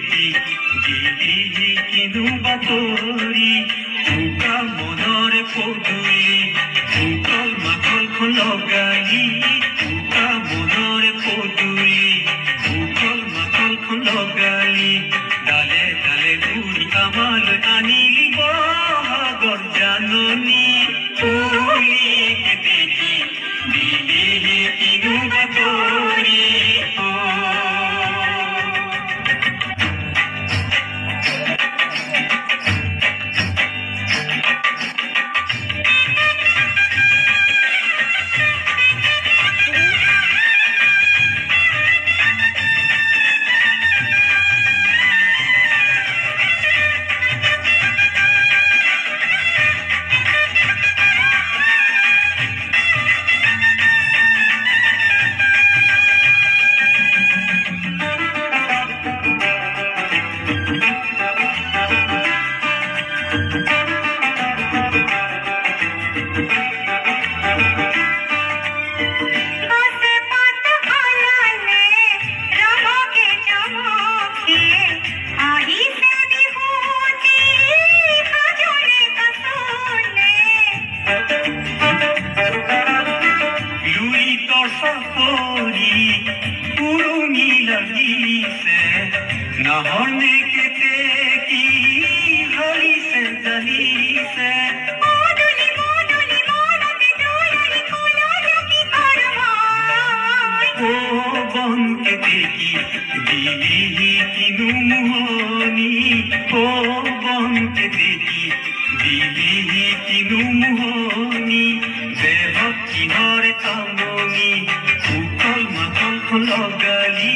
দেখি দিলি কিনু বাতৰি উকা মনৰে পদুলি উকল মাকলখন লগালি উকা মনৰে পদুলি উকল মাকলখন লগালি ডালে ডালে ঘূৰি আমালৈ আনিলি বহাগৰ জাননী ফুলিক দেখি দিলি কিনু বাতৰি নহনে কেতে কি হলিছে জানিছে মদুলি মদুলি মনতে দোলালি কোলালো কি করমাই ও বনকে দেখি দিলি কিনু মোহনী ও বনকে দেখি দিলি কিনু মোহনী দেহত কিনৰে কামনি উকল মাকলখন লগালি